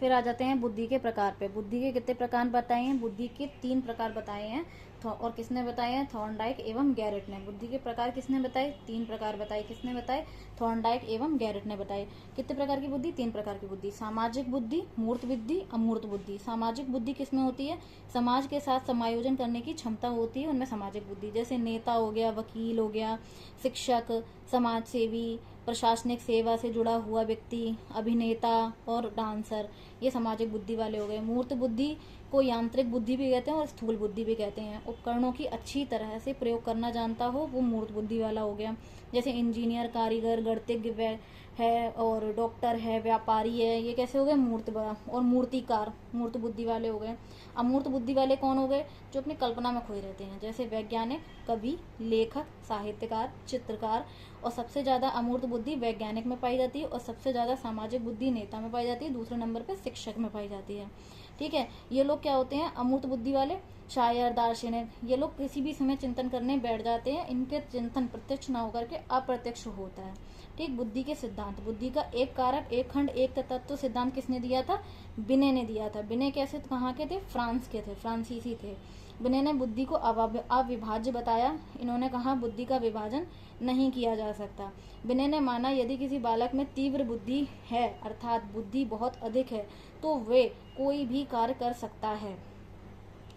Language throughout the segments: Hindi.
फिर आ जाते हैं बुद्धि के प्रकार पे। बुद्धि के कितने प्रकार बताए हैं? बुद्धि के 3 प्रकार बताए हैं। और किसने बताए हैं? थॉर्नडाइक एवं गैरेट ने। बुद्धि के प्रकार किसने बताए? 3 प्रकार बताए। किसने बताए? थॉर्नडाइक एवं गैरेट ने बताए। कितने प्रकार की बुद्धि? 3 प्रकार की बुद्धि। सामाजिक बुद्धि, मूर्त बुद्धि, अमूर्त बुद्धि। सामाजिक बुद्धि किसमें होती है? समाज के साथ समायोजन करने की क्षमता होती है उनमें सामाजिक बुद्धि। जैसे नेता हो गया, वकील हो गया, शिक्षक, समाज सेवी, प्रशासनिक सेवा से जुड़ा हुआ व्यक्ति, अभिनेता और डांसर, ये सामाजिक बुद्धि वाले हो गए। मूर्त बुद्धि को यांत्रिक बुद्धि भी कहते हैं और स्थूल बुद्धि भी कहते हैं। उपकरणों की अच्छी तरह से प्रयोग करना जानता हो वो मूर्त बुद्धि वाला हो गया। जैसे इंजीनियर, कारीगर, गणितज्ञ है और डॉक्टर है, व्यापारी है, ये कैसे हो गए? मूर्त। और मूर्तिकार मूर्त बुद्धि वाले हो गए। अमूर्त बुद्धि वाले कौन हो गए? जो अपनी कल्पना में खोए रहते हैं। जैसे वैज्ञानिक, कवि, लेखक, साहित्यकार, चित्रकार। और सबसे ज्यादा अमूर्त बुद्धि वैज्ञानिक में पाई जाती है और सबसे ज्यादा सामाजिक बुद्धि नेता में पाई जाती है। दूसरे नंबर पे शिक्षक में पाई जाती है। ठीक है, ये लोग क्या होते हैं? अमूर्त बुद्धि वाले। शायर, दार्शनिक, ये लोग किसी भी समय चिंतन करने बैठ जाते हैं। इनके चिंतन प्रत्यक्ष न होकर के अप्रत्यक्ष होता है। ठीक। बुद्धि के सिद्धांत। बुद्धि का एक कारक, एक खंड, एक तत्व सिद्धांत किसने दिया था? बिने ने दिया था। बिने कैसे, कहाँ के थे? फ्रांस के थे, फ्रांसीसी थे। बिने ने बुद्धि को अविभाज्य बताया। इन्होंने कहा बुद्धि का विभाजन नहीं किया जा सकता। बिने ने माना यदि किसी बालक में तीव्र बुद्धि है अर्थात बुद्धि बहुत अधिक है तो वे कोई भी कार्य कर सकता है।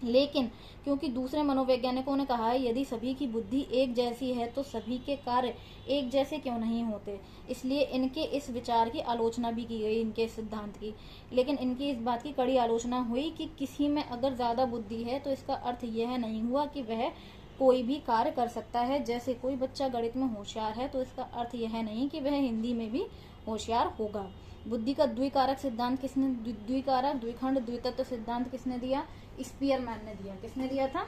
लेकिन क्योंकि दूसरे मनोवैज्ञानिकों ने कहा है यदि सभी की बुद्धि एक जैसी है तो सभी के कार्य एक जैसे क्यों नहीं होते, इसलिए इनके इस विचार की आलोचना भी की गई, इनके सिद्धांत की। लेकिन इनकी इस बात की कड़ी आलोचना हुई कि किसी में अगर ज्यादा बुद्धि है तो इसका अर्थ यह नहीं हुआ कि वह कोई भी कार्य कर सकता है। जैसे कोई बच्चा गणित में होशियार है तो इसका अर्थ यह नहीं कि वह हिंदी में भी होशियार होगा। बुद्धि का द्विकारक सिद्धांत किसने, द्विकारक, द्विखंड, द्वितत्व सिद्धांत किसने दिया? स्पीयरमैन ने दिया। किसने दिया था?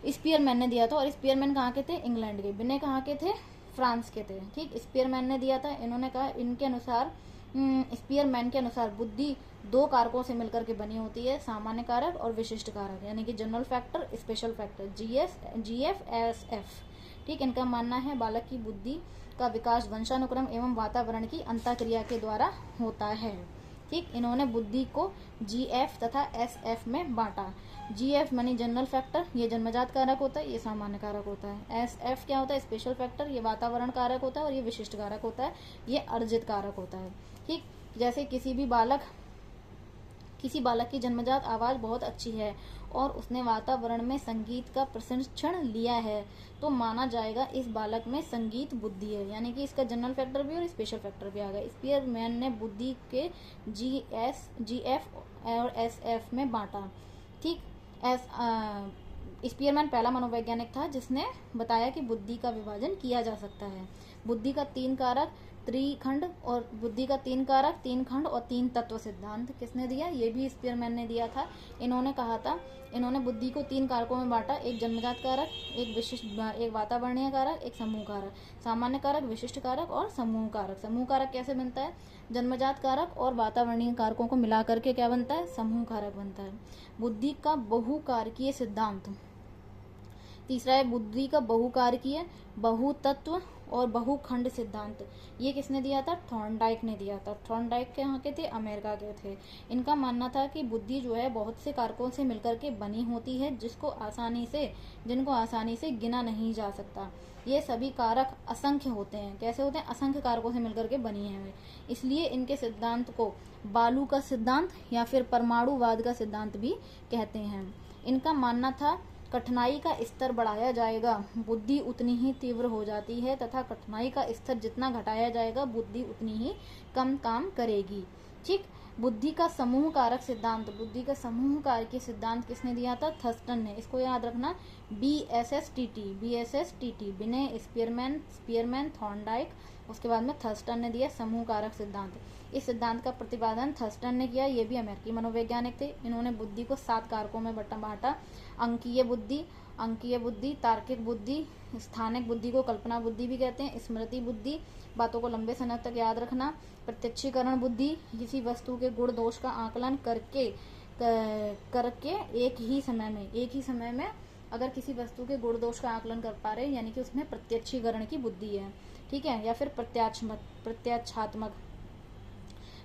स्पीयरमैन ने दिया था। और स्पीयरमैन कहाँ के थे? इंग्लैंड के। बिने कहाँ के थे? फ्रांस के थे। ठीक। स्पीयरमैन ने दिया था। इन्होंने कहा इनके अनुसार, स्पीयरमैन के अनुसार बुद्धि 2 कारकों से मिलकर के बनी होती है, सामान्य कारक और विशिष्ट कारक, यानी कि general factor, special factor, GF, SF। ठीक। इनका मानना है बालक की बुद्धि का विकास वंशानुक्रम एवं वातावरण की अंतःक्रिया के द्वारा होता है। ठीक। इन्होंने बुद्धि को GF तथा SF में बांटा। GF मानी जनरल फैक्टर, ये जन्मजात कारक होता है, ये सामान्य कारक होता है। SF क्या होता है? स्पेशल फैक्टर, ये वातावरण कारक होता है और ये विशिष्ट कारक होता है, ये अर्जित कारक होता है। ठीक। जैसे किसी बालक की जन्मजात आवाज बहुत अच्छी है और उसने वातावरण में संगीत का प्रशिक्षण लिया है तो माना जाएगा इस बालक में संगीत बुद्धि है, यानी कि इसका जनरल फैक्टर भी और स्पेशल फैक्टर भी आ गया। स्पीयरमैन ने बुद्धि के GF और SF में बांटा। ठीक। स्पीयरमैन पहला मनोवैज्ञानिक था जिसने बताया कि बुद्धि का विभाजन किया जा सकता है। बुद्धि का 3 कारक, त्रिखंड और बुद्धि का 3 कारक, 3 खंड और 3 तत्व सिद्धांत किसने दिया? ये भी स्पीयरमैन ने दिया था। इन्होंने कहा था, इन्होंने बुद्धि को 3 कारकों में बांटा, एक जन्मजात कारक, एक वातावरणीय कारक, एक समूह कारक। सामान्य कारक, विशिष्ट कारक और समूह कारक। समूह कारक कैसे बनता है? जन्मजात कारक और वातावरणीय कारकों को मिला करके क्या बनता है? समूह कारक बनता है। बुद्धि का बहुकारकीय सिद्धांत। तीसरा है बुद्धि का बहुकारकीय, बहुतत्व और बहुखंड सिद्धांत। ये किसने दिया था? थॉर्नडाइक ने दिया था। थॉर्नडाइक के यहाँ के थे? अमेरिका के थे। इनका मानना था कि बुद्धि जो है बहुत से कारकों से मिलकर के बनी होती है जिनको आसानी से गिना नहीं जा सकता। ये सभी कारक असंख्य होते हैं। कैसे होते हैं? असंख्य कारकों से मिलकर के बनी है। इसलिए इनके सिद्धांत को बालू का सिद्धांत या फिर परमाणुवाद का सिद्धांत भी कहते हैं। इनका मानना था कठिनाई का स्तर बढ़ाया जाएगा बुद्धि उतनी ही तीव्र हो जाती है तथा कठिनाई का स्तर जितना घटाया जाएगा बुद्धि उतनी ही कम काम करेगी। ठीक। बुद्धि का समूह कारक सिद्धांत। बुद्धि का समूह कारक सिद्धांत किसने दिया था? थर्स्टन ने। इसको याद रखना, BSSTT। बिने, स्पीयरमैन, थॉर्नडाइक, उसके बाद में थर्स्टन ने दिया समूह कारक सिद्धांत। इस सिद्धांत का प्रतिपादन थर्स्टन ने किया। ये भी अमेरिकी मनोवैज्ञानिक थे। इन्होंने बुद्धि को 7 कारकों में बांटा। अंकीय बुद्धि, तार्किक बुद्धि, स्थानिक बुद्धि को कल्पना बुद्धि भी कहते हैं, स्मृति बुद्धि, बातों को लंबे समय तक याद रखना, प्रत्यक्षीकरण बुद्धि, किसी वस्तु के गुण दोष का आकलन करके एक ही समय में अगर किसी वस्तु के गुण दोष का आकलन कर पा रहे हैं यानी कि उसमें प्रत्यक्षीकरण की बुद्धि है। ठीक है। या फिर प्रत्यात्मक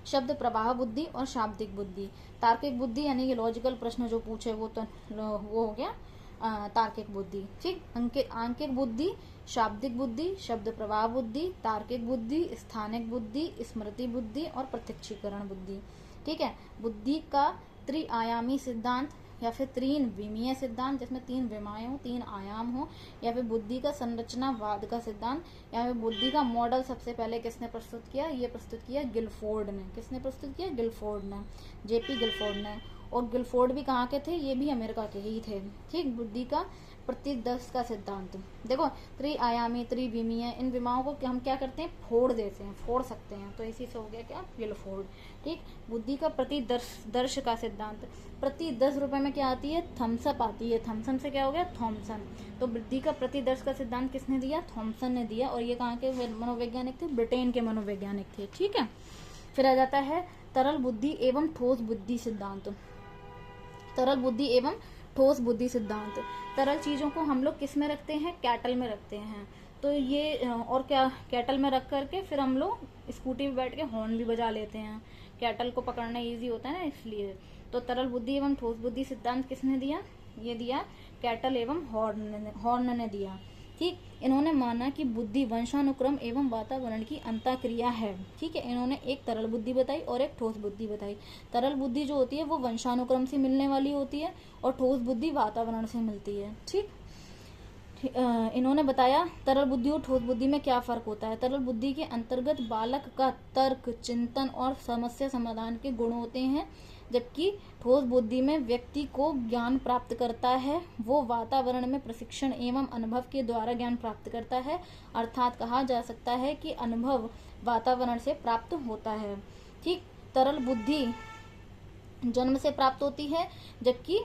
शब्द प्रवाह बुद्धि और शाब्दिक बुद्धि। तार्किक बुद्धि यानी कि लॉजिकल प्रश्न जो पूछे वो तो वो हो गया तार्किक बुद्धि। ठीक, आंकिक बुद्धि, शाब्दिक बुद्धि, शब्द प्रवाह बुद्धि, तार्किक बुद्धि, स्थानिक बुद्धि, स्मृति बुद्धि और प्रत्यक्षीकरण बुद्धि। ठीक है, बुद्धि का त्रिआयामी सिद्धांत या फिर तीन विमीय सिद्धांत जिसमें तीन विमाएं हो, तीन आयाम हो, या फिर बुद्धि का संरचनावाद का सिद्धांत, या फिर बुद्धि का मॉडल सबसे पहले किसने प्रस्तुत किया? ये प्रस्तुत किया गिलफोर्ड ने। किसने प्रस्तुत किया? गिलफोर्ड ने, जेपी गिलफोर्ड ने। और गिलफोर्ड भी कहाँ के थे? ये भी अमेरिका के ही थे। ठीक, बुद्धि का प्रतिदर्श का सिद्धांत। देखो, त्रिआयामी, त्रिविमीय, इन विमाओं को हम क्या करते हैं? फोड़ देते हैं, फोड़ सकते हैं, तो इसी से हो गया क्या? गिलफोर्ड। ठीक, बुद्धि का प्रतिदर्श का सिद्धांत। प्रति 10 रुपए में क्या आती है? थम्सअप आती है। थॉमसन से क्या हो गया? थॉमसन। तो बुद्धि का प्रतिदर्श का सिद्धांत किसने दिया? थॉमसन ने दिया। और ये कहाँ के मनोवैज्ञानिक थे? ब्रिटेन के मनोवैज्ञानिक थे। ठीक है, फिर आ जाता है तरल बुद्धि एवं ठोस बुद्धि सिद्धांत। तरल बुद्धि एवं ठोस बुद्धि सिद्धांत। तरल चीजों को हम लोग किस में रखते हैं? कैटल में रखते हैं। तो ये और क्या, कैटल में रख करके फिर हम लोग स्कूटी पे बैठ के हॉर्न भी बजा लेते हैं। कैटल को पकड़ना इजी होता है ना, इसलिए। तो तरल बुद्धि एवं ठोस बुद्धि सिद्धांत किसने दिया? ये दिया कैटल एवं हॉर्न ने दिया। ठीक, इन्होंने माना कि बुद्धि वंशानुक्रम एवं वातावरण की अंतःक्रिया है। ठीक है, इन्होंने एक तरल बुद्धि बताई और एक ठोस बुद्धि बताई। तरल बुद्धि जो होती है वो वंशानुक्रम से मिलने वाली होती है और ठोस बुद्धि वातावरण से मिलती है। ठीक, इन्होंने बताया तरल बुद्धि और ठोस बुद्धि में क्या फर्क होता है। तरल बुद्धि के अंतर्गत बालक का तर्क, चिंतन और समस्या समाधान के गुण होते हैं, जबकि ठोस बुद्धि में व्यक्ति को ज्ञान प्राप्त करता है, वो वातावरण में प्रशिक्षण एवं अनुभव के द्वारा ज्ञान प्राप्त करता है। अर्थात कहा जा सकता है कि अनुभव वातावरण से प्राप्त होता है। ठीक, तरल बुद्धि जन्म से प्राप्त होती है, जबकि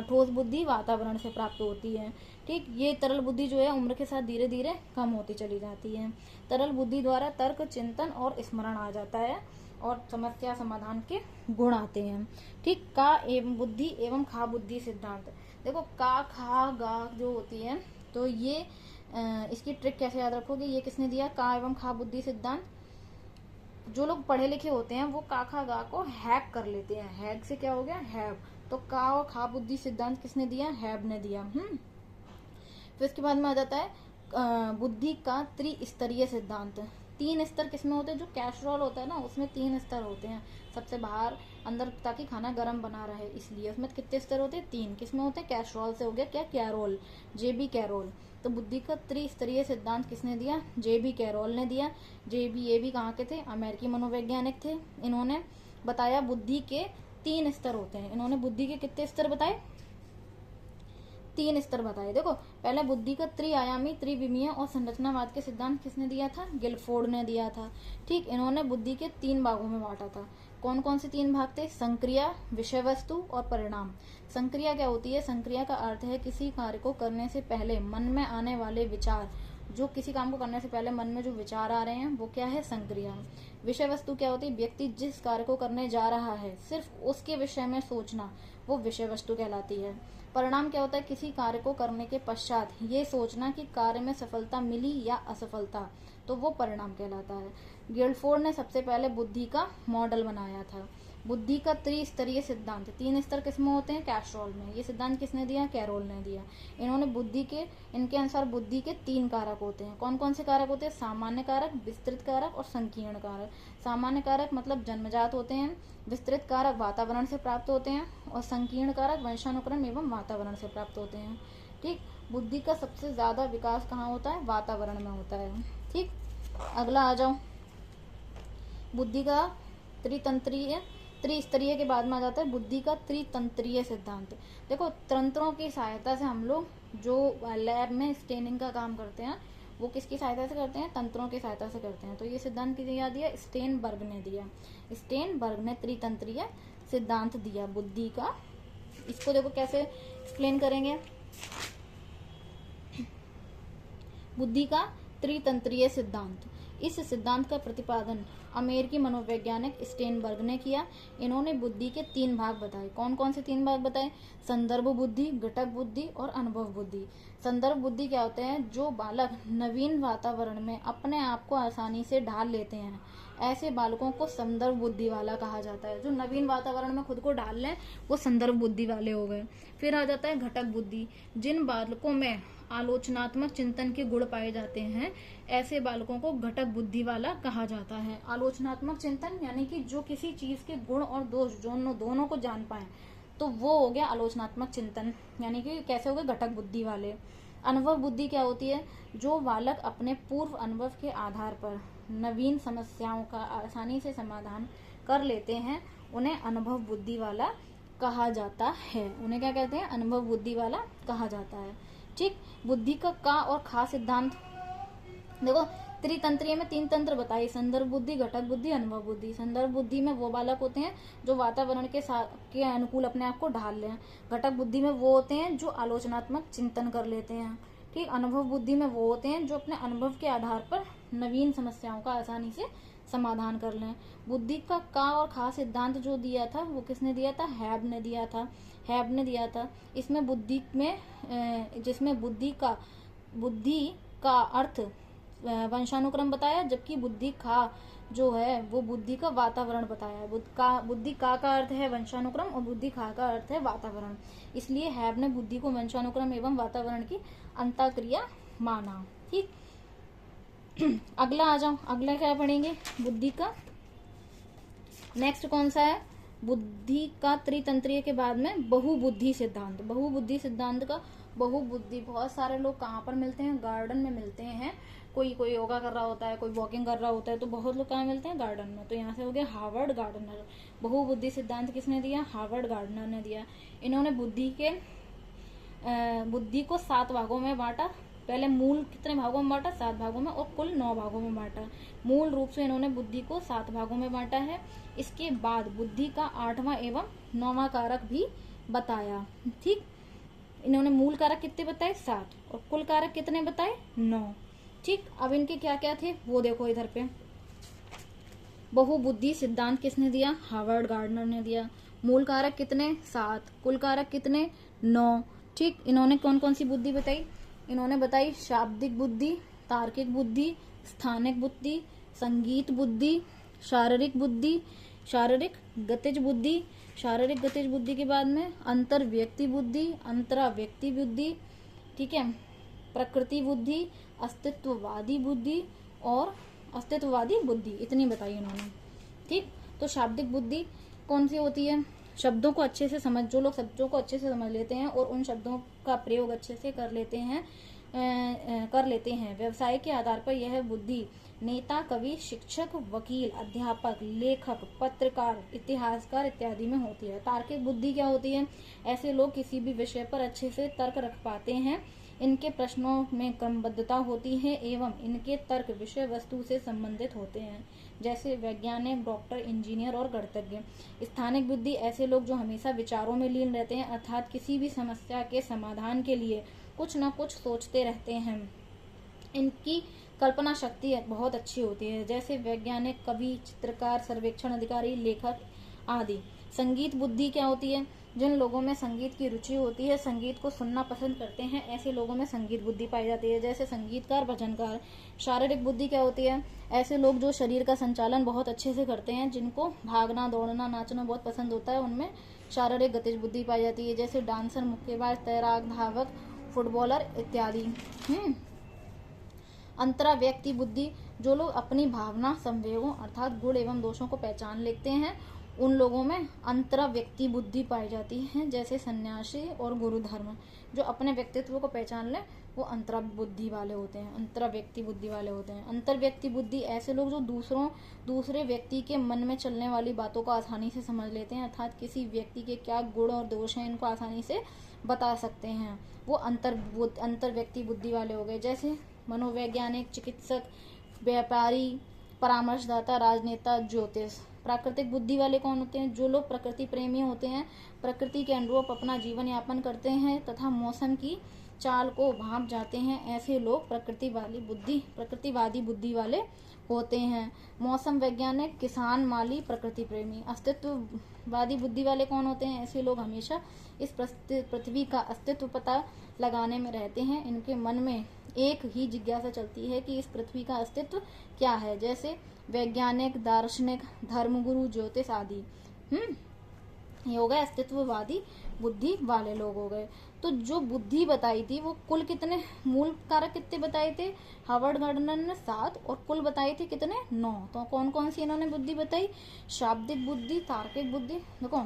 ठोस बुद्धि वातावरण से प्राप्त होती है। ठीक, ये तरल बुद्धि जो है उम्र के साथ धीरे धीरे कम होती चली जाती है। तरल बुद्धि द्वारा तर्क, चिंतन और स्मरण आ जाता है और समस्या समाधान के गुण आते हैं। ठीक, का एवं बुद्धि एवं खा बुद्धि सिद्धांत। देखो, का, खा, गा जो होती है, तो ये इसकी ट्रिक कैसे याद रखोगे? ये किसने दिया? का एवं खा बुद्धि सिद्धांत। जो लोग पढ़े लिखे होते हैं वो का, खा, गा को हैक कर लेते हैं। हैक से क्या हो गया? हैव। तो का और खा बुद्धि सिद्धांत किसने दिया? हैव ने दिया। फिर इसके बाद में आ जाता है बुद्धि का त्रिस्तरीय सिद्धांत। 3 स्तर किसमें होते हैं? जो कैसरोल होता है ना, उसमें 3 स्तर होते हैं, सबसे बाहर अंदर, ताकि खाना गर्म बना रहे, इसलिए उसमें कितने स्तर होते हैं? 3। किसमें होते हैं? कैसरोल से हो गया क्या? कैरोल, जेबी कैरोल। तो बुद्धि का त्रिस्तरीय सिद्धांत किसने दिया? जेबी कैरोल ने दिया। ये भी कहाँ के थे? अमेरिकी मनोवैज्ञानिक थे। इन्होंने बताया बुद्धि के 3 स्तर होते हैं। इन्होंने बुद्धि के कितने स्तर बताए? 3 स्तर बताए। देखो, पहले बुद्धि का त्रिआयामी, त्रिविमीय और संरचनावाद के सिद्धांत किसने दिया था? गिलफोर्ड ने दिया था। ठीक, इन्होंने बुद्धि के 3 भागों में बांटा था। कौन कौन से 3 भाग थे? संक्रिया, विषय वस्तु और परिणाम। संक्रिया क्या होती है? संक्रिया का अर्थ है किसी कार्य को करने से पहले मन में आने वाले विचार। जो किसी काम को करने से पहले मन में जो विचार आ रहे हैं वो क्या है? संक्रिया। विषय वस्तु क्या होती है? व्यक्ति जिस कार्य को करने जा रहा है सिर्फ उसके विषय में सोचना, वो विषय वस्तु कहलाती है। परिणाम क्या होता है? किसी कार्य को करने के पश्चात ये सोचना कि कार्य में सफलता मिली या असफलता, तो वो परिणाम कहलाता है। गिलफोर्ड ने सबसे पहले बुद्धि का मॉडल बनाया था। बुद्धि का त्रिस्तरीय सिद्धांत। 3 स्तर किसमें होते हैं? कैसरोल में। ये सिद्धांत किसने दिया? कैरोल ने दिया। इन्होंने इनके अनुसार बुद्धि के 3 कारक होते हैं। कौन कौन से कारक होते हैं? सामान्य कारक, विस्तृत कारक और संकीर्ण कारक। सामान्य कारक मतलब जन्मजात होते हैं, विस्तृत कारक वातावरण से प्राप्त होते हैं और संकीर्ण कारक वंशानुक्रम एवं वातावरण से प्राप्त होते हैं। ठीक, बुद्धि का सबसे ज्यादा विकास कहाँ होता है? वातावरण में होता है। ठीक, अगला आ जाओ। बुद्धि का त्रिस्तरीय के बाद में आ जाता है बुद्धि का त्रितंत्रीय सिद्धांत। देखो, तंत्रों की सहायता से हम लोग जो लैब में स्टेनिंग का काम करते हैं वो किसकी सहायता से करते हैं? तंत्रों की सहायता से करते हैं। तो ये सिद्धांत किसने दिया? स्टेनबर्ग ने दिया। स्टेनबर्ग ने त्रितंत्रीय सिद्धांत दिया बुद्धि का। इसको देखो कैसे एक्सप्लेन करेंगे। बुद्धि का त्रितंत्रीय सिद्धांत। इस सिद्धांत का प्रतिपादन अमेरिकी मनोवैज्ञानिक स्टेनबर्ग ने किया। इन्होंने बुद्धि के 3 भाग बताए। कौन कौन से 3 भाग बताए? संदर्भ बुद्धि, घटक बुद्धि और अनुभव बुद्धि। संदर्भ बुद्धि क्या होते हैं? जो बालक नवीन वातावरण में अपने आप को आसानी से ढाल लेते हैं ऐसे बालकों को संदर्भ बुद्धि वाला कहा जाता है। जो नवीन वातावरण में खुद को डाल लें वो संदर्भ बुद्धि वाले हो गए। फिर आ जाता है घटक बुद्धि। जिन बालकों में आलोचनात्मक चिंतन के गुण पाए जाते हैं ऐसे बालकों को घटक बुद्धि वाला कहा जाता है। आलोचनात्मक चिंतन यानी कि जो किसी चीज के गुण और दोष दोनों को जान पाए तो वो हो गया आलोचनात्मक चिंतन, यानी कि कैसे हो गए घटक बुद्धि वाले। अनुभव बुद्धि क्या होती है? जो बालक अपने पूर्व अनुभव के आधार पर नवीन समस्याओं का आसानी से समाधान कर लेते हैं उन्हें अनुभव बुद्धि वाला कहा जाता है। उन्हें क्या कहते हैं? अनुभव बुद्धि वाला कहा जाता है। ठीक। बुद्धि का और खा सिद्धांत देखो, त्रितंत्रीय में 3 तंत्र बताए, संदर्भ बुद्धि, घटक बुद्धि, अनुभव बुद्धि। संदर्भ बुद्धि में वो बालक होते हैं जो वातावरण के अनुकूल अपने आप को ढाल लें। घटक बुद्धि में वो होते हैं जो आलोचनात्मक चिंतन कर लेते हैं। ठीक। अनुभव बुद्धि में वो होते हैं जो अपने अनुभव के आधार पर नवीन समस्याओं का आसानी से समाधान कर लें। बुद्धि का और खा सिद्धांत जो दिया था वो किसने दिया था? हैब ने दिया था। इसमें बुद्धि में जिसमें बुद्धि का अर्थ वंशानुक्रम बताया, जबकि बुद्धि खा जो है वो बुद्धि का वातावरण बताया। बुद्धि का अर्थ है वंशानुक्रम और बुद्धि खा का अर्थ है वातावरण। इसलिए हैब ने बुद्धि को वंशानुक्रम एवं वातावरण की अंतःक्रिया माना। ठीक। अगला आ जाओ, अगला क्या पढ़ेंगे? बुद्धि का नेक्स्ट कौन सा है? बुद्धि का त्रितंत्रीय के बाद में बहुबुद्धि सिद्धांत। बहुबुद्धि का बहुबुद्धि बहुत सारे लोग कहाँ पर मिलते हैं? गार्डन में मिलते हैं। कोई योगा कर रहा होता है, कोई वॉकिंग कर रहा होता है, तो बहुत लोग कहाँ मिलते हैं? गार्डन में। तो यहाँ से हो गया हार्वर्ड गार्डनर। बहुबुद्धि सिद्धांत किसने दिया? हार्वर्ड गार्डनर ने दिया। इन्होंने बुद्धि को 7 भागों में बांटा। पहले मूल कितने भागों में बांटा? 7 भागों में, और कुल 9 भागों में बांटा। मूल रूप से इन्होंने बुद्धि को 7 भागों में बांटा है। इसके बाद बुद्धि का 8वां एवं 9वां कारक भी बताया। ठीक। इन्होंने मूल कारक कितने बताए? 7, और कुल कारक कितने बताए? 9। ठीक। अब इनके क्या क्या थे वो देखो इधर पे। बहुबुद्धि सिद्धांत किसने दिया? हार्वर्ड गार्डनर ने दिया। मूल कारक कितने? 7, कुल कारक कितने? 9। ठीक। इन्होंने कौन कौन सी बुद्धि बताई? इन्होंने बताई शाब्दिक बुद्धि, तार्किक बुद्धि, स्थानिक बुद्धि, संगीत बुद्धि, शारीरिक बुद्धि, शारीरिक गतिज बुद्धि। शारीरिक गतिज बुद्धि के बाद में अंतर व्यक्ति बुद्धि, अंतराव्यक्ति बुद्धि, ठीक है, प्रकृति बुद्धि, अस्तित्ववादी बुद्धि और अस्तित्ववादी बुद्धि, इतनी बताई इन्होंने। ठीक। तो शाब्दिक बुद्धि कौन सी होती है? शब्दों को अच्छे से जो लोग शब्दों को अच्छे से समझ लेते हैं और उन शब्दों का प्रयोग अच्छे से कर लेते हैं। व्यवसाय के आधार पर यह बुद्धि नेता, कवि, शिक्षक, वकील, अध्यापक, लेखक, पत्रकार, इतिहासकार इत्यादि में होती है। तार्किक बुद्धि क्या होती है? ऐसे लोग किसी भी विषय पर अच्छे से तर्क रख पाते हैं। इनके प्रश्नों में क्रमबद्धता होती है एवं इनके तर्क विषय वस्तु से संबंधित होते हैं, जैसे वैज्ञानिक, डॉक्टर, इंजीनियर और गणितज्ञ। स्थानिक बुद्धि ऐसे लोग जो हमेशा विचारों में लीन रहते हैं, अर्थात किसी भी समस्या के समाधान के लिए कुछ न कुछ सोचते रहते हैं। इनकी कल्पना शक्ति बहुत अच्छी होती है, जैसे वैज्ञानिक, कवि, चित्रकार, सर्वेक्षण अधिकारी, लेखक आदि। संगीत बुद्धि क्या होती है? जिन लोगों में संगीत की रुचि होती है, संगीत को सुनना पसंद करते हैं, ऐसे लोगों में संगीत बुद्धि पाई जाती है, जैसे संगीतकार, भजनकार। शारीरिक बुद्धि क्या होती है? ऐसे लोग जो शरीर का संचालन बहुत अच्छे से करते हैं, जिनको भागना, दौड़ना, नाचना बहुत पसंद होता है, उनमें शारीरिक गतिज बुद्धि पाई जाती है, जैसे डांसर, मुक्केबाज, तैराक, धावक, फुटबॉलर इत्यादि। अंतराव्यक्ति बुद्धि जो लोग अपनी भावना, संवेगों अर्थात गुण एवं दोषों को पहचान लेते हैं, उन लोगों में अंतराव्यक्ति बुद्धि पाई जाती है, जैसे सन्यासी और गुरु धर्म। जो अपने व्यक्तित्व को पहचान ले वो अंतराव्यक्ति वाले होते हैं, अंतराव्यक्ति बुद्धि वाले होते हैं। अंतर्व्यक्ति बुद्धि ऐसे लोग जो दूसरे व्यक्ति के मन में चलने वाली बातों को आसानी से समझ लेते हैं, अर्थात किसी व्यक्ति के क्या गुण और दोष हैं इनको आसानी से बता सकते हैं, वो अंतर्व्यक्ति बुद्धि वाले हो गए। जैसे मनोवैज्ञानिक, चिकित्सक, व्यापारी, परामर्शदाता, राजनेता, ज्योतिष। प्राकृतिक बुद्धि वाले कौन होते हैं? जो लोग प्रकृति प्रेमी होते हैं, प्रकृति के अनुरूप अपना जीवन यापन करते हैं तथा मौसम की चाल को भांप जाते हैं, ऐसे लोग प्रकृतिवादी बुद्धि वाले होते हैं। मौसम वैज्ञानिक, किसान, माली, प्रकृति प्रेमी। अस्तित्ववादी बुद्धि वाले कौन होते हैं? ऐसे लोग हमेशा इस पृथ्वी का अस्तित्व पता लगाने में रहते हैं। इनके मन में एक ही जिज्ञासा चलती है कि इस पृथ्वी का अस्तित्व क्या है, जैसे वैज्ञानिक, दार्शनिक, धर्मगुरु, ज्योतिष आदि। ये हो गए अस्तित्ववादी बुद्धि वाले लोग हो गए। तो जो बुद्धि बताई थी वो कुल कितने मूल कारक कितने बताए थे, हार्वर्ड गार्डनर ने 7 और कुल बताए थे कितने 9। तो कौन कौन सी इन्होंने बुद्धि बताई, शाब्दिक बुद्धि, तार्किक बुद्धि, देखो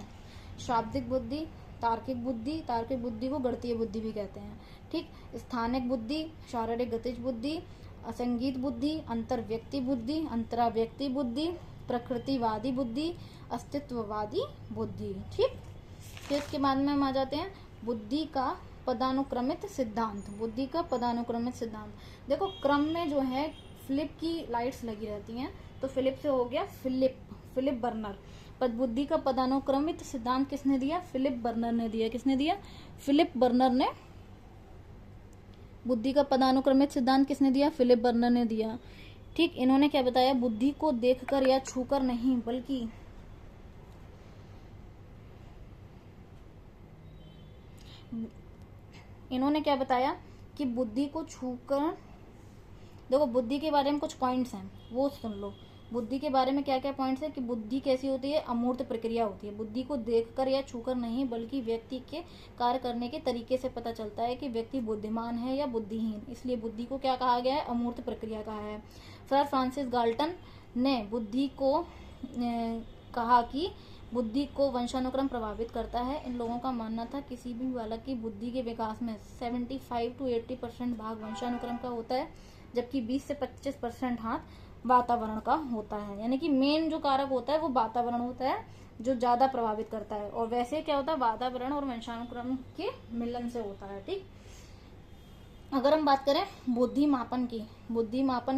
शाब्दिक बुद्धि, तार्किक बुद्धि को गणितीय बुद्धि भी कहते हैं, ठीक, स्थानिक बुद्धि, शारीरिक गतिज बुद्धि, असंगीत बुद्धि, अंतर्व्यक्ति बुद्धि, अंतराव्यक्ति बुद्धि, प्रकृतिवादी बुद्धि, अस्तित्ववादी बुद्धि, ठीक। फिर इसके बाद में हम आ जाते हैं बुद्धि का पदानुक्रमित सिद्धांत। बुद्धि का पदानुक्रमित सिद्धांत, देखो क्रम में जो है फिलिप की लाइट्स लगी रहती हैं, तो फिलिप से हो गया फिलिप बर्नर। पर बुद्धि का पदानुक्रमित सिद्धांत किसने दिया, फिलिप बर्नर ने दिया। किसने दिया, फिलिप बर्नर ने। बुद्धि का पदानुक्रमित सिद्धांत किसने दिया, फिलिप बर्नर ने दिया, ठीक। इन्होंने क्या बताया, बुद्धि को देखकर या छूकर नहीं बल्कि इन्होंने क्या बताया कि बुद्धि को छूकर, देखो बुद्धि के बारे में कुछ पॉइंट्स हैं वो सुन लो। बुद्धि के बारे में क्या क्या पॉइंट्स है कि बुद्धि कैसी होती है, अमूर्त प्रक्रिया होती है। बुद्धि को देखकर या छूकर नहीं बल्कि व्यक्ति के कार्य करने के तरीके से पता चलता है कि व्यक्ति बुद्धिमान है या बुद्धिहीन, इसलिए बुद्धि को क्या कहा गया है, अमूर्त प्रक्रिया कहा है। सर फ्रांसिस गाल्टन ने बुद्धि को कहा कि बुद्धि को वंशानुक्रम प्रभावित करता है। इन लोगों का मानना था किसी भी बालक की बुद्धि के विकास में 75 to 80% भाग वंशानुक्रम का होता है, जबकि 20 से 25% हाथ वातावरण का होता है। यानी कि मेन जो कारक होता है वो वातावरण होता है जो ज्यादा प्रभावित करता है, और वैसे क्या होता है, वातावरण और वंशानुक्रम के मिलन से होता है, ठीक। अगर हम बात करें बुद्धि मापन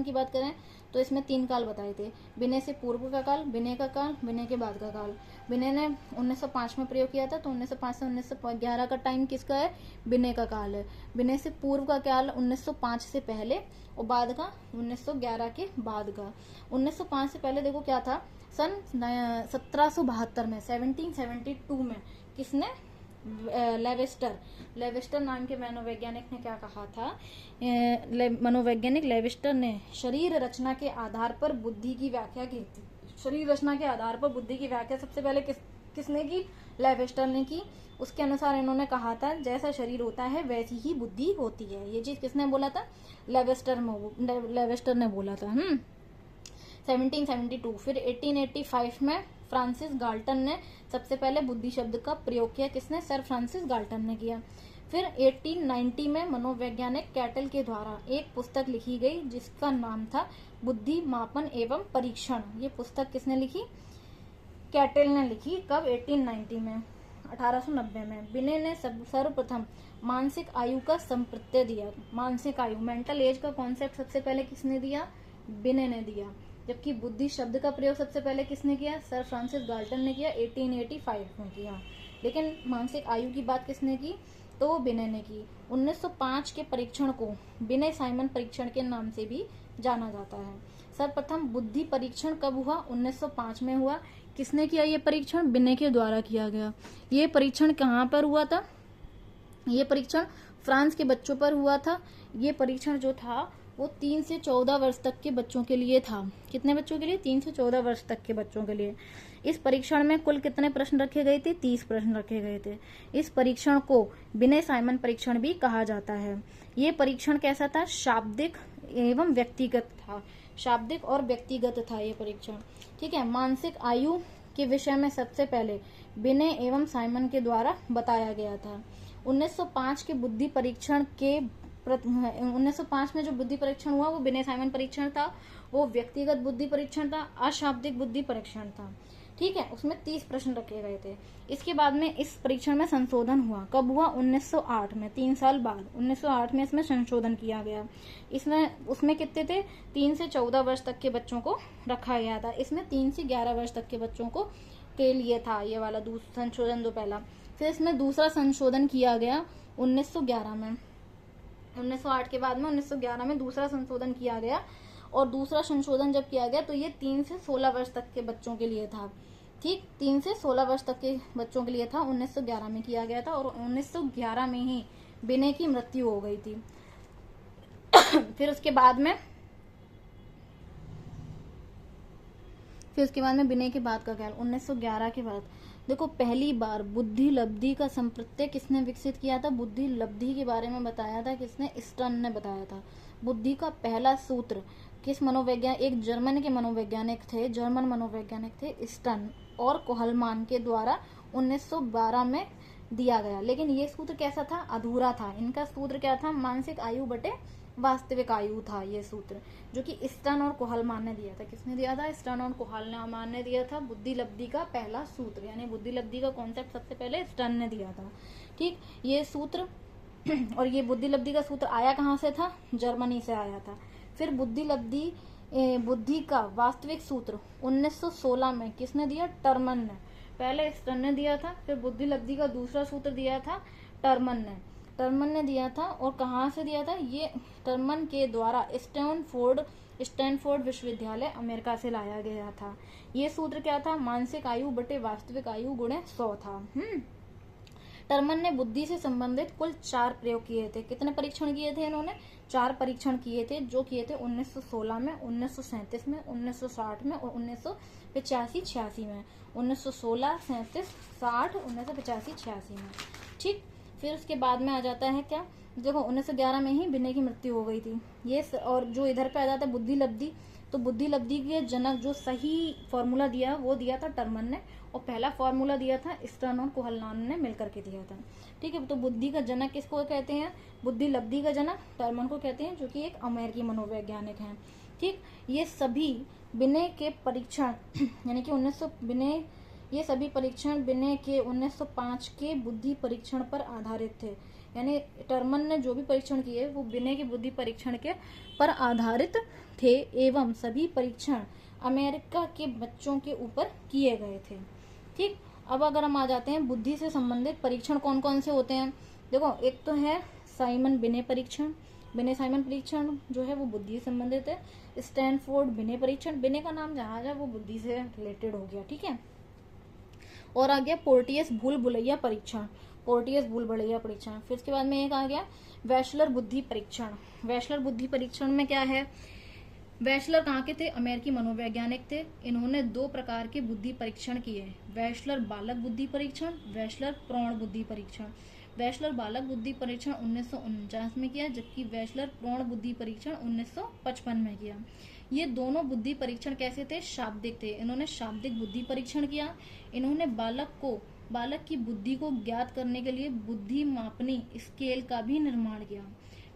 की बात करें तो इसमें 3 काल बताए थे, विनय से पूर्व का काल, विनय का काल, विनय के बाद का काल। विनय ने 1905 में प्रयोग किया था, तो 1905 से 1911 का टाइम किसका है, विनय का काल है। विनय से पूर्व का काल 1905 से पहले और बाद का 1911 के बाद का। 1905 से पहले देखो क्या था, सन 1772 में 1772 में किसने, लेवेस्टर नाम के मनोवैज्ञानिक ने क्या कहा था, मनोवैज्ञानिक लेवेस्टर ने शरीर रचना के आधार पर बुद्धि की व्याख्या की थी। शरीर रचना के आधार पर बुद्धि की व्याख्या सबसे पहले किसने की, लेवेस्टर ने की। उसके अनुसार इन्होंने कहा था जैसा शरीर होता है वैसी ही बुद्धि होती है। ये चीज किसने बोला था, लेवेस्टर ने बोला था। 1772। फिर 1885 में फ्रांसिस गाल्टन ने सबसे पहले बुद्धि शब्द का प्रयोग किया। किसने, सर फ्रांसिस गाल्टन ने किया। फिर 1890 में मनोवैज्ञानिक कैटल के द्वारा एक पुस्तक लिखी गई जिसका नाम था बुद्धि मापन एवं परीक्षण। ये पुस्तक किसने लिखी, कैटल ने लिखी। कब, 1890 में, 1890 में। विनय ने सर्वप्रथम मानसिक आयु का संप्रत्यय दिया। मानसिक आयु, मेंटल एज का कॉन्सेप्ट सबसे पहले किसने दिया, विनय ने दिया। जबकि बुद्धि शब्द का प्रयोग सबसे पहले किसने किया, सर फ्रांसिस गाल्टन ने किया, 1885 में किया। लेकिन मानसिक आयु की बात किसने की, तो विनय ने की। 1905 के परीक्षण को विनय साइमन परीक्षण के नाम से भी जाना जाता है। सर्वप्रथम बुद्धि परीक्षण कब हुआ, 1905 में हुआ। किसने किया ये परीक्षण, विनय के द्वारा किया गया। ये परीक्षण कहाँ पर हुआ था, ये परीक्षण फ्रांस के बच्चों पर हुआ था। ये परीक्षण जो था वो 3 से 14 वर्ष तक के बच्चों के लिए था। कितने बच्चों के लिए, 3 से 14 वर्ष तक के बच्चों के लिए। इस परीक्षण में कुल कितने प्रश्न रखे गए थे, 30 प्रश्न रखे गए थे। इस परीक्षण को विनय साइमन परीक्षण भी कहा जाता है। ये परीक्षण कैसा था, शाब्दिक एवं व्यक्तिगत था। शाब्दिक और व्यक्तिगत था ये परीक्षण, ठीक है। मानसिक आयु के विषय में सबसे पहले विनय एवं साइमन के द्वारा बताया गया था। 1905 के बुद्धि परीक्षण के 1905 में जो बुद्धि परीक्षण हुआ वो विनय साइमन परीक्षण था। वो व्यक्तिगत बुद्धि परीक्षण था, अशाब्दिक बुद्धि परीक्षण था, ठीक है। उसमें 30 प्रश्न रखे गए थे। इसके बाद में इस परीक्षण में संशोधन हुआ। कब हुआ, 1908 में, 3 साल बाद 1908 में इसमें संशोधन किया गया। इसमें उसमें कितने थे, 3 से 14 वर्ष तक के बच्चों को रखा गया था। इसमें 3 से 11 वर्ष तक के बच्चों को के लिए था ये वाला संशोधन दो पहला। फिर इसमें दूसरा संशोधन किया गया 1911 में। 1908 के बाद में 1911 में दूसरा संशोधन किया गया। और दूसरा संशोधन जब किया गया तो ये 3 से 16 वर्ष तक के बच्चों के लिए था, ठीक। 3 से 16 वर्ष तक के बच्चों के लिए था, 1911 में किया गया था। और 1911 में ही विनय की मृत्यु हो गई थी। फिर उसके बाद में फिर उसके बाद में विनय के बाद का ख्याल 1911 के बाद। देखो पहली बार बुद्धि लब्धि का संप्रत्यय किसने विकसित किया था? बुद्धि लब्धि के बारे में बताया था किसने? स्टर्न ने बताया था। बुद्धि का पहला सूत्र किस मनोवैज्ञानिक, एक जर्मन के मनोवैज्ञानिक थे, जर्मन मनोवैज्ञानिक थे स्टर्न और कोहलमान के द्वारा 1912 में दिया गया। लेकिन ये सूत्र कैसा था? अधूरा था। इनका सूत्र क्या था? मानसिक आयु बटे वास्तविक आयु था ये सूत्र, जो कि स्टर्न और कोहलमान ने दिया था। किसने दिया था? स्टर्न और कोहलमान ने दिया था बुद्धि लब्धि का पहला सूत्र, यानी बुद्धि लब्धि का कॉन्सेप्ट सबसे पहले स्टर्न ने दिया था। ठीक, ये सूत्र और ये बुद्धि लब्धि का सूत्र आया कहाँ से था? जर्मनी से आया था। फिर बुद्धि का वास्तविक सूत्र 1916 में किसने दिया? टर्मन ने। पहले स्टर्न ने दिया था, फिर बुद्धि लब्धि का दूसरा सूत्र दिया था टर्मन ने दिया था। और कहाँ से दिया था? ये टर्मन के द्वारा स्टैनफोर्ड विश्वविद्यालय अमेरिका से लाया गया था। ये सूत्र क्या था? मानसिक आयु बटे वास्तविक आयु गुणे 100 था। टर्मन ने बुद्धि से संबंधित कुल 4 प्रयोग किए थे। कितने परीक्षण किए थे इन्होंने? 4 परीक्षण किए थे, जो किए थे 1916 में, 1937 में, 1960 में और 1985-86 में। 1916, 37, 60, 1985-86 में। ठीक, फिर उसके बाद में आ जाता है क्या? देखो 1911 में ही विनय की मृत्यु हो गई थी। ये और जो इधर पे आ जाता है बुद्धि लब्धि, तो बुद्धि लब्धि के जनक जो सही फॉर्मूला दिया वो दिया था टर्मन ने, और पहला फॉर्मूला दिया था स्टर्न और कोहलमान ने मिलकर के दिया था। ठीक है, तो बुद्धि का जनक किसको कहते हैं? बुद्धि लब्धि का जनक टर्मन को कहते हैं, जो कि एक अमेरिकी मनोवैज्ञानिक हैं। ठीक, ये सभी विनय के परीक्षण यानी कि ये सभी परीक्षण विनय के 1905 के बुद्धि परीक्षण पर आधारित थे। यानी टर्मन ने जो भी परीक्षण किए वो विनय के बुद्धि परीक्षण के पर आधारित थे, एवं सभी परीक्षण अमेरिका के बच्चों के ऊपर किए गए थे। ठीक, अब अगर हम आ जाते हैं बुद्धि से संबंधित परीक्षण कौन कौन से होते हैं। देखो एक तो है साइमन विनय परीक्षण। विनय साइमन परीक्षण जो है वो बुद्धि से संबंधित है। स्टैनफोर्ड विनय परीक्षण, विनय का नाम जहाँ है वो बुद्धि से रिलेटेड हो गया। ठीक है, और आ गया पोर्टियस भूल भुलैया परीक्षण, पोर्टियस भूल भुलैया परीक्षण। फिर उसके बाद में एक आ गया वैशलर बुद्धि परीक्षण। वैशलर बुद्धि परीक्षण में क्या है? वैशलर कहाँ के थे? अमेरिकी मनोवैज्ञानिक थे। इन्होंने 2 प्रकार के बुद्धि परीक्षण किए, वैशलर बालक बुद्धि परीक्षण, वैशलर प्रौढ़ बुद्धि परीक्षण। वैशलर बालक बुद्धि परीक्षण 1949 में किया, जबकि वैशलर प्रौढ़ बुद्धि परीक्षण 1955 में किया। ये दोनों बुद्धि परीक्षण कैसे थे? शाब्दिक थे। इन्होंने शाब्दिक बुद्धि परीक्षण किया। इन्होंने बालक की बुद्धि को ज्ञात करने के लिए बुद्धि मापनी स्केल का भी निर्माण किया।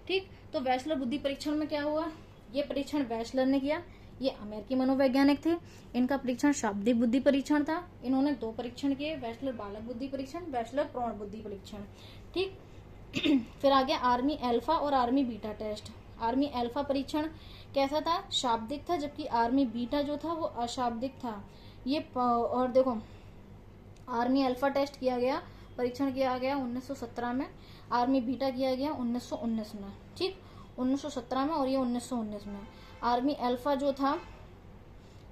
ठीक, तो वैशलर बुद्धि परीक्षण में क्या हुआ? ये परीक्षण वैशलर ने किया, ये अमेरिकी मनोवैज्ञानिक थे। इनका परीक्षण शाब्दिक बुद्धि परीक्षण था। इन्होंने 2 परीक्षण किए, वैशलर बालक बुद्धि परीक्षण, वैशलर प्रौढ़ बुद्धि परीक्षण। ठीक, फिर आ गया आर्मी अल्फा और army beta test. Army alpha परीक्षण कैसा था? शाब्दिक था, जबकि आर्मी बीटा जो था वो अशाब्दिक था। ये और देखो आर्मी अल्फा टेस्ट किया गया, परीक्षण किया गया 1917 में, आर्मी बीटा किया गया 1919 में। ठीक, 1917 में और ये 1919 में। आर्मी अल्फा जो था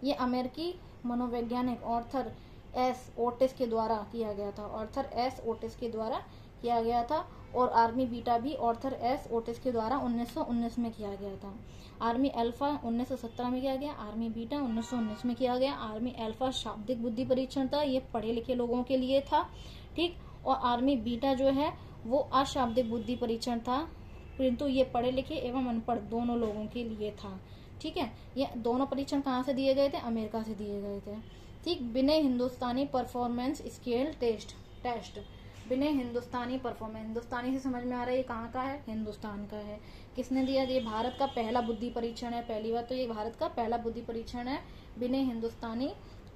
ये अमेरिकी मनोवैज्ञानिक ऑर्थर एस ओटिस के द्वारा किया गया था, ऑर्थर एस ओटिस के द्वारा किया गया था। और आर्मी बीटा भी ऑर्थर एस ओटिस के द्वारा 1919 में किया गया था। आर्मी अल्फा 1917 में किया गया, आर्मी बीटा 1919 में किया गया। आर्मी अल्फा शाब्दिक बुद्धि परीक्षण था, ये पढ़े लिखे लोगों के लिए था। ठीक, और आर्मी बीटा जो है वो अशाब्दिक बुद्धि परीक्षण था, परंतु ये पढ़े लिखे एवं अनपढ़ दोनों लोगों के लिए था। ठीक है, ये दोनों परीक्षण कहाँ से दिए गए थे? अमेरिका से दिए गए थे। ठीक, विनय हिंदुस्तानी परफॉर्मेंस स्केल टेस्ट। विनय हिंदुस्तानी परफॉर्मेंस, हिंदुस्तानी से समझ में आ रहा है ये कहाँ का है? हिंदुस्तान का है। किसने दिया? ये भारत का पहला बुद्धि परीक्षण है। पहली बात तो ये भारत का पहला बुद्धि परीक्षण है, विनय हिंदुस्तानी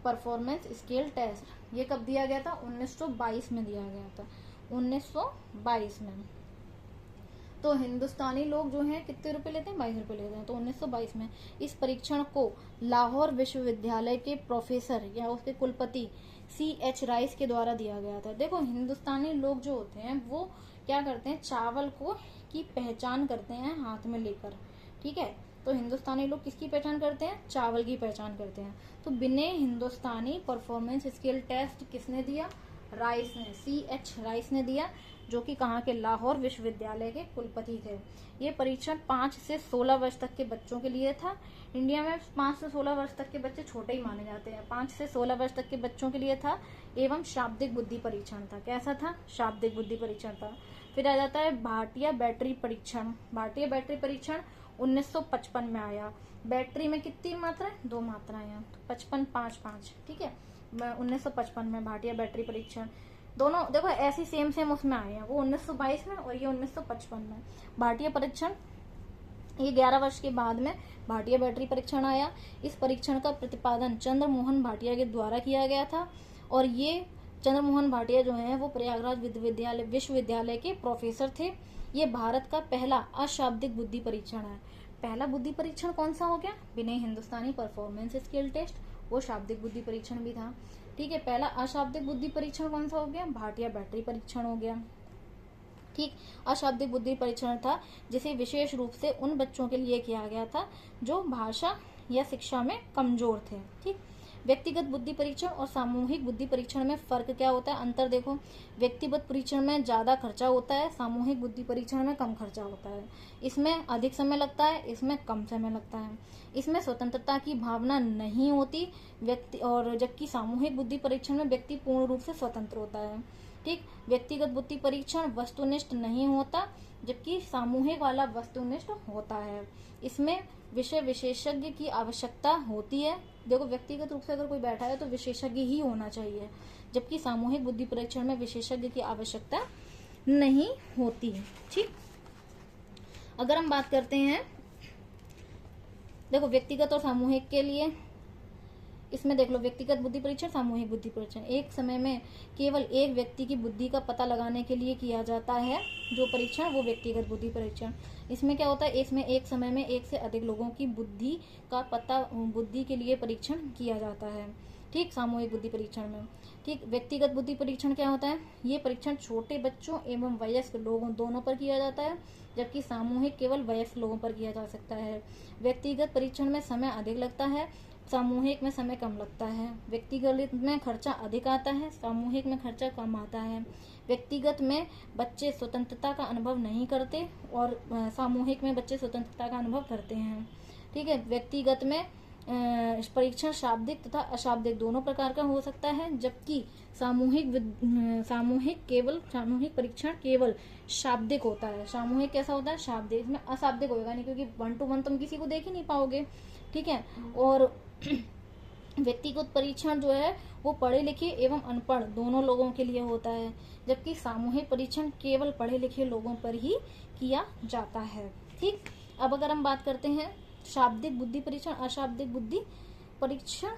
परफॉर्मेंस स्केल टेस्ट। ये कब दिया गया था? 1922 में दिया गया था, 1922 में। तो हिंदुस्तानी लोग जो हैं कितने रुपए लेते हैं? 22 रुपए लेते हैं। तो 1922 में इस परीक्षण को लाहौर विश्वविद्यालय के प्रोफेसर या उसके कुलपति C.H. राइस के द्वारा दिया गया था। देखो हिंदुस्तानी लोग जो होते हैं वो क्या करते हैं? चावल की पहचान करते हैं हाथ में लेकर। ठीक है, तो हिंदुस्तानी लोग किसकी पहचान करते हैं? चावल की पहचान करते हैं। तो विनय हिंदुस्तानी परफॉर्मेंस स्केल टेस्ट किसने दिया? राइस ने, CH राइस ने दिया, जो कि कहाँ के, लाहौर विश्वविद्यालय के कुलपति थे। ये परीक्षण 5 से 16 वर्ष तक के बच्चों के लिए था। इंडिया में 5 से 16 वर्ष तक के बच्चे छोटे ही माने जाते हैं। 5 से 16 वर्ष तक के बच्चों के लिए था, एवं शाब्दिक बुद्धि परीक्षण था। कैसा था? शाब्दिक बुद्धि परीक्षण था। फिर आ जाता है भाटिया बैटरी परीक्षण। भाटिया बैटरी परीक्षण 1955 में आया। बैटरी में कितनी मात्रा? 2 मात्राएं हैं, 55 5 5, ठीक है। 1955 में भाटिया बैटरी परीक्षण, दोनों देखो ऐसी सेम उसमें आए हैं, वो 1922 में और ये 1955 में। भाटिया परीक्षण, ये 11 वर्ष के बाद में भाटिया बैटरी परीक्षण आया। इस परीक्षण का प्रतिपादन चंद्र मोहन भाटिया के द्वारा किया गया था, और ये चंद्र मोहन भाटिया जो है वो प्रयागराज विश्वविद्यालय के प्रोफेसर थे। ये भारत का पहला अशाब्दिक बुद्धि परीक्षण है। पहला बुद्धि परीक्षण कौन सा हो गया? विनय हिंदुस्तानी परफॉर्मेंस स्किल टेस्ट, वो शाब्दिक बुद्धि परीक्षण भी था, ठीक है। पहला अशाब्दिक बुद्धि परीक्षण कौन सा हो गया? भाटिया बैटरी परीक्षण हो गया, ठीक। अशाब्दिक बुद्धि परीक्षण था जिसे विशेष रूप से उन बच्चों के लिए किया गया था जो भाषा या शिक्षा में कमजोर थे, ठीक। व्यक्तिगत बुद्धि परीक्षण और सामूहिक बुद्धि परीक्षण में फर्क क्या होता है? अंतर देखो, व्यक्तिगत परीक्षण में ज्यादा खर्चा होता है, सामूहिक बुद्धि परीक्षण में कम खर्चा होता है। इसमें अधिक समय लगता है, इसमें कम समय लगता है। इसमें स्वतंत्रता की भावना नहीं होती व्यक्ति, और जबकि सामूहिक बुद्धि परीक्षण में व्यक्ति पूर्ण रूप से स्वतंत्र होता है, ठीक। व्यक्तिगत बुद्धि परीक्षण वस्तुनिष्ठ नहीं होता, जबकि सामूहिक वाला वस्तुनिष्ठ होता है। इसमें विषय विशेषज्ञ की आवश्यकता होती है। देखो, व्यक्तिगत रूप से अगर कोई बैठा है तो विशेषज्ञ ही होना चाहिए, जबकि सामूहिक बुद्धि परीक्षण में विशेषज्ञ की आवश्यकता नहीं होती है, ठीक। अगर हम बात करते हैं, देखो व्यक्तिगत और सामूहिक के लिए, इसमें देख लो, व्यक्तिगत बुद्धि परीक्षण, सामूहिक बुद्धि परीक्षण, एक समय में केवल एक व्यक्ति की बुद्धि का पता लगाने के लिए किया जाता है जो परीक्षण, वो व्यक्तिगत बुद्धि परीक्षण। इसमें क्या होता है? इसमें एक समय में एक से अधिक लोगों की बुद्धि का पता, बुद्धि के लिए परीक्षण किया जाता है, ठीक। सामूहिक बुद्धि परीक्षण में, ठीक। व्यक्तिगत बुद्धि परीक्षण क्या होता है? ये परीक्षण छोटे बच्चों एवं वयस्क लोगों दोनों पर किया जाता है, जबकि सामूहिक केवल वयस्क लोगों पर किया जा सकता है। व्यक्तिगत परीक्षण में समय अधिक लगता है, सामूहिक में समय कम लगता है। व्यक्तिगत में खर्चा अधिक आता है, सामूहिक में खर्चा कम आता है। व्यक्तिगत में बच्चे स्वतंत्रता का अनुभव नहीं करते, और सामूहिक में बच्चे स्वतंत्रता का अनुभव करते हैं, ठीक है। व्यक्तिगत में परीक्षण शाब्दिक तथा अशाब्दिक दोनों प्रकार का हो सकता है, जबकि सामूहिक परीक्षण केवल शाब्दिक होता है। सामूहिक कैसा होता है? शाब्दिक। इसमें अशाब्दिक होगा नहीं, क्योंकि 1 to 1 तुम किसी को देख ही नहीं पाओगे, ठीक है। और व्यक्तिगत परीक्षण जो है वो पढ़े लिखे एवं अनपढ़ दोनों लोगों के लिए होता है, जबकि सामूहिक परीक्षण केवल पढ़े लिखे लोगों पर ही किया जाता है, ठीक। अब अगर हम बात करते हैं शाब्दिक बुद्धि परीक्षण, अशाब्दिक बुद्धि परीक्षण,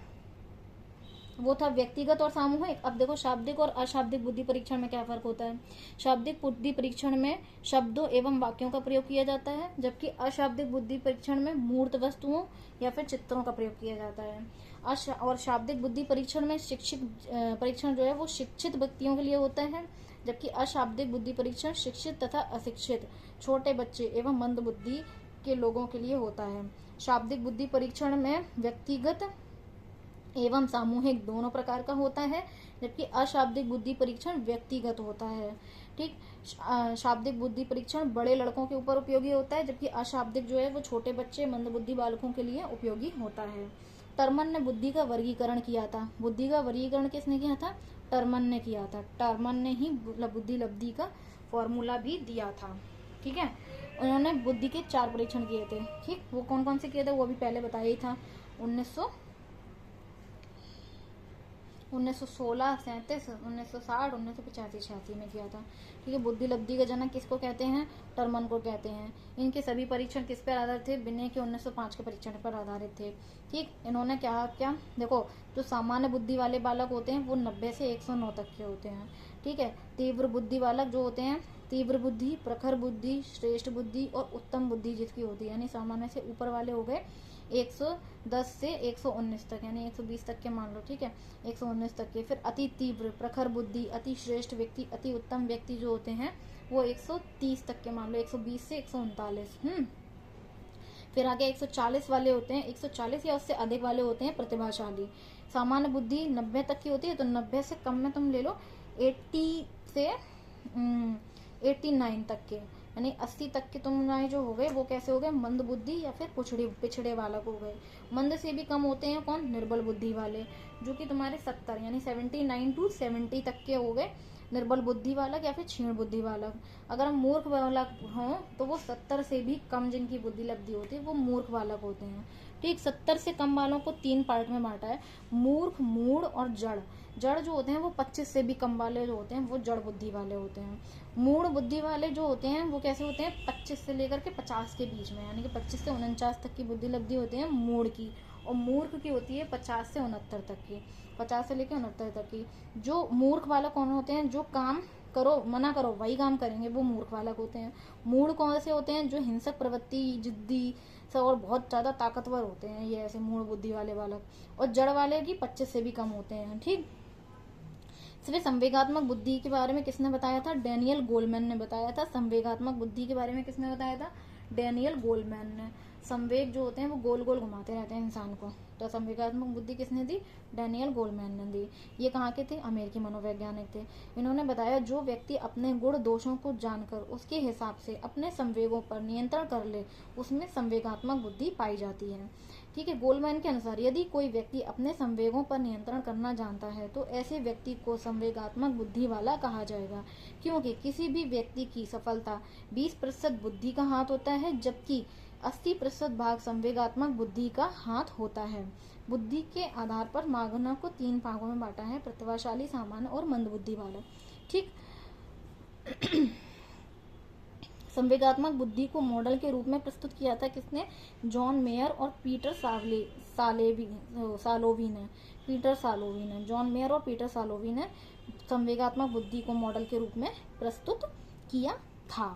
वो था व्यक्तिगत और सामूहिक। अब देखो, शाब्दिक और अशाब्दिक बुद्धि परीक्षण में क्या फर्क होता है? शाब्दिक बुद्धि परीक्षण में शब्दों एवं वाक्यों का प्रयोग किया जाता है, जबकि अशाब्दिक बुद्धि परीक्षण में मूर्त वस्तुओं या फिर चित्रों का प्रयोग किया जाता है। और शाब्दिक बुद्धि परीक्षण में शिक्षित परीक्षण जो है वो शिक्षित व्यक्तियों के लिए होता है, जबकि अशाब्दिक बुद्धि परीक्षण शिक्षित तथा अशिक्षित, छोटे बच्चे एवं मंद बुद्धि के लोगों के लिए होता है। शाब्दिक बुद्धि परीक्षण में व्यक्तिगत एवं सामूहिक दोनों प्रकार का होता है, जबकि अशाब्दिक बुद्धि परीक्षण व्यक्तिगत होता है, ठीक। शाब्दिक बुद्धि परीक्षण बड़े लड़कों के ऊपर उपयोगी होता है, जबकि अशाब्दिक जो है वो छोटे बच्चे, मंदबुद्धि बालकों के लिए उपयोगी होता है। टर्मन ने बुद्धि का वर्गीकरण किया था। बुद्धि का वर्गीकरण किसने किया था? टर्मन ने किया था। टर्मन ने ही बुद्धि लब्धि का फॉर्मूला भी दिया था, ठीक है। उन्होंने बुद्धि के 4 परीक्षण किए थे, ठीक। वो कौन कौन से किए थे वो भी पहले बताया ही था। 1916, 37, 1960, 1985-86 में किया था, ठीक है। बुद्धि लब्धि का जनक किसको कहते हैं? टर्मन को कहते हैं। इनके सभी परीक्षण किस पर आधारित थे? बिने के 1905 के परीक्षण पर आधारित थे, ठीक। इन्होंने क्या देखो, जो सामान्य बुद्धि वाले बालक होते हैं वो 90 से 109 तक के होते हैं, ठीक है। तीव्र बुद्धि बालक जो होते हैं, तीव्र बुद्धि, प्रखर बुद्धि, श्रेष्ठ बुद्धि और उत्तम बुद्धि जिसकी होती है, यानी सामान्य से ऊपर वाले हो गए 110 से 119 तक, यानी 120 तक के मान लो, ठीक है, 119 तक के। फिर अति तीव्र, प्रखर बुद्धि, अति श्रेष्ठ व्यक्ति, अति उत्तम व्यक्ति जो होते हैं वो 130 तक के मान लो, 120 से 139। फिर आगे 140 वाले होते हैं, 140 या उससे अधिक वाले होते हैं प्रतिभाशाली। सामान्य बुद्धि 90 तक की होती है, तो 90 से कम में तुम ले लो 80 से 89 तक के, यानी 80 तक के तुम्हारे जो हो गए वो कैसे हो गए, मंद बुद्धि या फिर पिछड़े बालक हो गए। मंद से भी कम होते हैं कौन, निर्बल बुद्धि वाले, जो कि तुम्हारे 70 यानी 79 to 70 तक के हो गए निर्बल बुद्धि बालक या फिर क्षीण बुद्धि बालक। अगर हम मूर्ख बालक हों तो वो 70 से भी कम जिनकी बुद्धि लब्धि होती है वो मूर्ख बालक होते हैं। ठीक, 70 से कम वालों को 3 पार्ट में बांटा है, मूर्ख, मूढ़ और जड़। जड़ जो होते हैं वो 25 से भी कम वाले जो होते हैं वो जड़ बुद्धि वाले होते हैं। मूढ़ बुद्धि वाले जो होते हैं वो कैसे होते हैं, 25 से लेकर के 50 के बीच में, यानी कि 25 से 49 तक की बुद्धि लब्धि होती है मूढ़ की, और मूर्ख की होती है 50 से 69 तक की, 50 से लेकर 69 तक की। जो मूर्ख बालक कौन होते हैं, जो काम करो मना करो वही काम करेंगे, वो मूर्ख बालक होते हैं। मूढ़ कौन से होते हैं, जो हिंसक प्रवृत्ति, जिद्दी और बहुत ज्यादा ताकतवर होते हैं, ये ऐसे मूढ़ बुद्धि वाले बालक। और जड़ वाले की 25 से भी कम होते हैं। ठीक, सिर्फ संवेगात्मक बुद्धि के बारे में किसने बताया था, डैनियल गोलमैन ने बताया था। संवेगात्मक बुद्धि के बारे में किसने बताया था, डैनियल गोलमैन ने। संवेग जो होते हैं वो गोल गोल घुमाते रहते हैं इंसान को, तो संवेगात्मक बुद्धि किसने दी, डैनियल गोलमैन ने दी। ये कहाँ के थे, अमेरिकी मनोवैज्ञानिक थे। इन्होंने बताया जो व्यक्ति अपने गुण दोषों को जानकर उसके हिसाब से अपने संवेगों पर नियंत्रण कर ले उसमें संवेगात्मक बुद्धि पाई जाती है। ठीक है, गोलमैन के अनुसार यदि कोई व्यक्ति अपने संवेगों पर नियंत्रण करना जानता है तो ऐसे व्यक्ति को संवेगात्मक बुद्धि वाला कहा जाएगा, क्योंकि किसी भी व्यक्ति की सफलता 20% बुद्धि का हाथ होता है, जबकि 80% भाग संवेगात्मक बुद्धि का हाथ होता है। बुद्धि के आधार पर मानव को 3 भागों में बांटा है, प्रतिभाशाली, सामान्य और मंद बुद्धि वाला। ठीक, संवेगात्मक बुद्धि को मॉडल के रूप में प्रस्तुत किया था किसने, जॉन मेयर और पीटर सालोवी ने। जॉन मेयर और पीटर सालोवी ने संवेगात्मक बुद्धि को मॉडल के रूप में प्रस्तुत किया था।